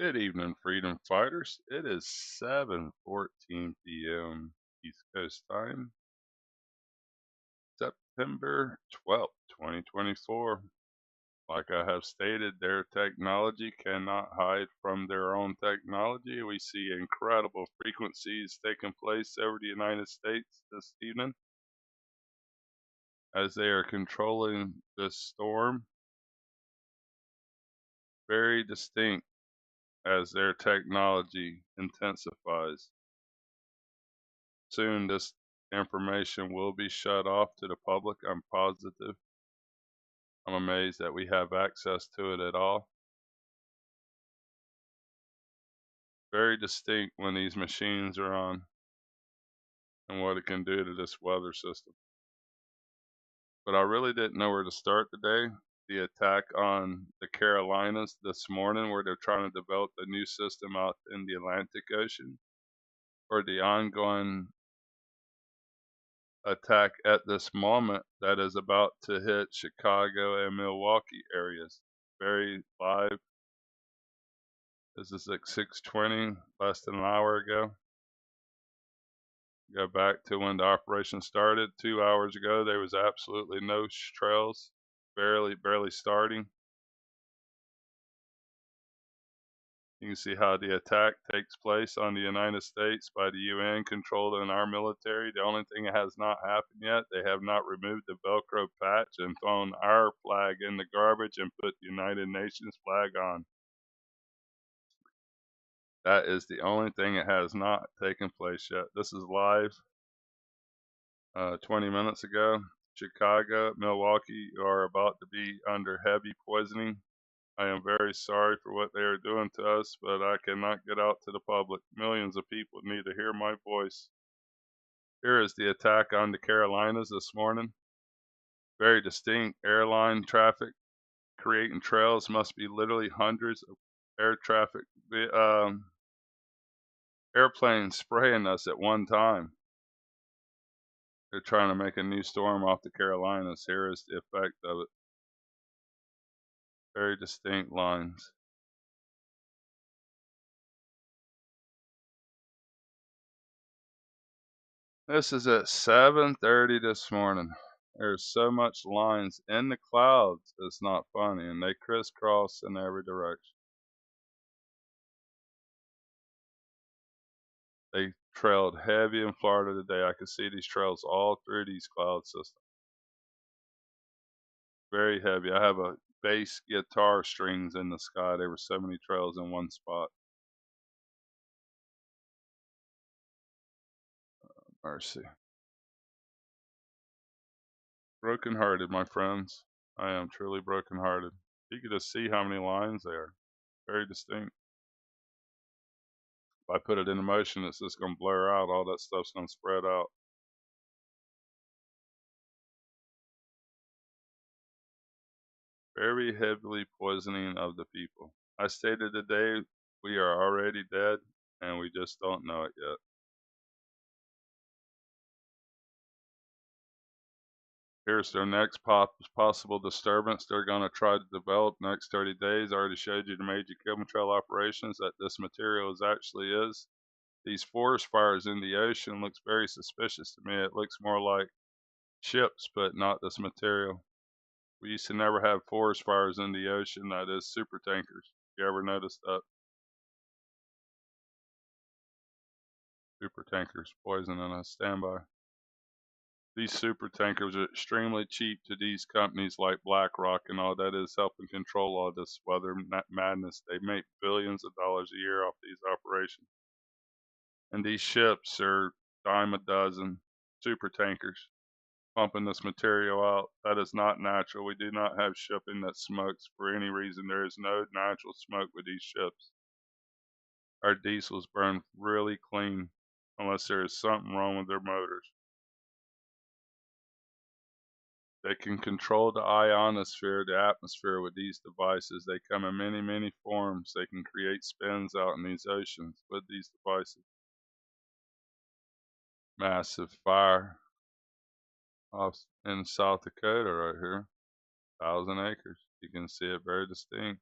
Good evening, freedom fighters. It is 7:14 p.m. East Coast time, September 12th, 2024. Like I have stated, their technology cannot hide from their own technology. We see incredible frequencies taking place over the United States this evening as they are controlling this storm. Very distinct as their technology intensifies. Soon this information will be shut off to the public, I'm positive. I'm amazed that we have access to it at all. Very distinct when these machines are on and what it can do to this weather system. But I really didn't know where to start today. The attack on the Carolinas this morning, where they're trying to develop a new system out in the Atlantic Ocean, or the ongoing attack at this moment that is about to hit Chicago and Milwaukee areas. Very live. This is like 6:20, less than an hour ago. Go back to when the operation started. 2 hours ago, there was absolutely no trails, barely starting. You can see how the attack takes place on the United States by the UN controlling our military. The only thing that has not happened yet, they have not removed the Velcro patch and thrown our flag in the garbage and put the United Nations flag on. That is the only thing that has not taken place yet. This is live 20 minutes ago. Chicago, Milwaukee are about to be under heavy poisoning. I am very sorry for what they are doing to us, but I cannot get out to the public. Millions of people need to hear my voice. Here is the attack on the Carolinas this morning. Very distinct airline traffic creating trails. Must be literally hundreds of air traffic airplanes spraying us at one time. They're trying to make a new storm off the Carolinas. Here is the effect of it. Very distinct lines. This is at 7:30 this morning. There's so much lines in the clouds, it's not funny, and they crisscross in every direction. They trailed heavy in Florida today. I could see these trails all through these cloud systems. Very heavy. I have a bass guitar strings in the sky. There were so many trails in one spot. Mercy. Brokenhearted, my friends. I am truly brokenhearted. You could just see how many lines there. Very distinct. If I put it into motion, it's just going to blur out. All that stuff's going to spread out. Very heavily poisoning of the people. I stated today we are already dead, and we just don't know it yet. Here's their next possible disturbance they're going to try to develop next 30 days. I already showed you the major chemtrail operations that this material actually is. These forest fires in the ocean looks very suspicious to me. It looks more like ships, but not this material. We used to never have forest fires in the ocean, that is super tankers. You ever notice that? Super tankers poisoning us. Standby. These super tankers are extremely cheap to these companies like BlackRock and all that is helping control all this weather madness. They make billions of dollars a year off these operations. And these ships are dime a dozen super tankers pumping this material out. That is not natural. We do not have shipping that smokes for any reason. There is no natural smoke with these ships. Our diesels burn really clean unless there is something wrong with their motors. They can control the ionosphere, the atmosphere with these devices. They come in many, many forms. They can create spins out in these oceans with these devices. Massive fire off in South Dakota right here. 1,000 acres. You can see it very distinct.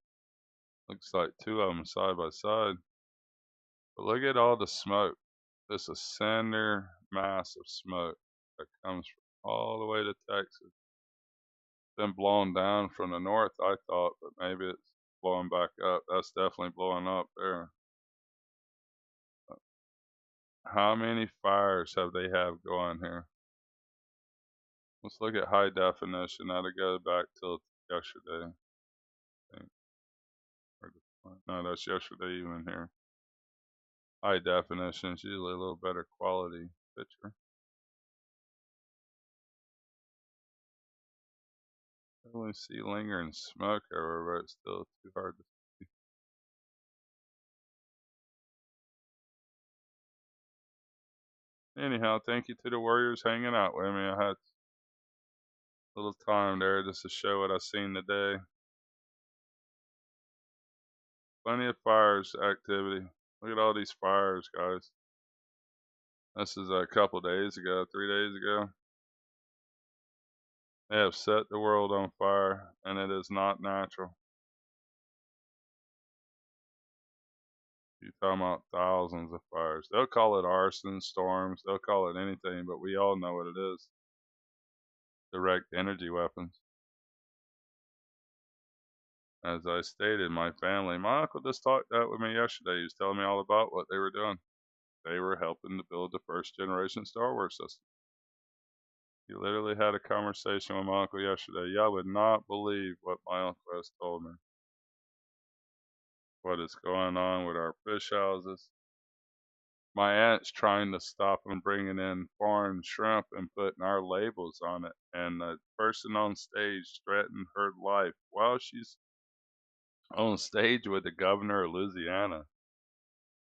Looks like two of them side by side. But look at all the smoke. This is cinder mass of smoke that comes all the way to Texas. Been blown down from the north, I thought, but maybe it's blowing back up. That's definitely blowing up there. How many fires have they have going here? Let's look at high definition. That'll go back till yesterday. No, that's yesterday even here. High definition is usually a little better quality picture. I only see lingering smoke everywhere, but it's still too hard to see. Anyhow, thank you to the Warriors hanging out with me. I had a little time there just to show what I seen today. Plenty of fires activity. Look at all these fires, guys. This is a couple days ago, 3 days ago. They have set the world on fire, and it is not natural. You're talking about thousands of fires. They'll call it arson, storms, they'll call it anything, but we all know what it is. Direct energy weapons. As I stated, my family, my uncle just talked that with me yesterday. He was telling me all about what they were doing. They were helping to build the first generation Star Wars system. He literally had a conversation with my uncle yesterday. Y'all would not believe what my uncle has told me. What is going on with our fish houses. My aunt's trying to stop them bringing in foreign shrimp and putting our labels on it. And the person on stage threatened her life while she's on stage with the governor of Louisiana.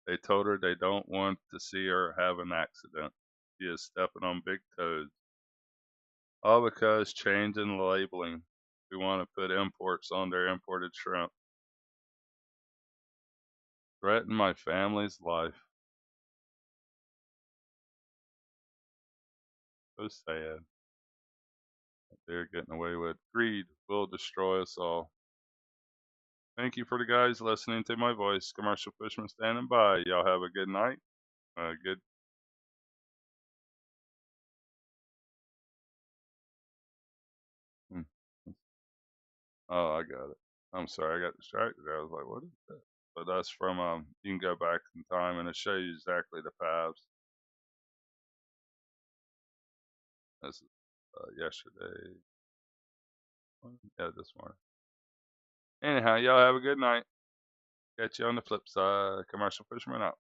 They told her they don't want to see her have an accident. She is stepping on big toes. All because changing the labeling. We want to put imports on their imported shrimp. Threaten my family's life. So sad. They're getting away with greed will destroy us all. Thank you for the guys listening to my voice. Commercial Fisherman standing by. Y'all have a good night. Good. Oh, I got it. I'm sorry, I got distracted. I was like, what is that? But that's from you can go back in time and it shows you exactly the paths. This is yesterday. Yeah, this morning. Anyhow, y'all have a good night. Catch you on the flip side. Commercial Fisherman out.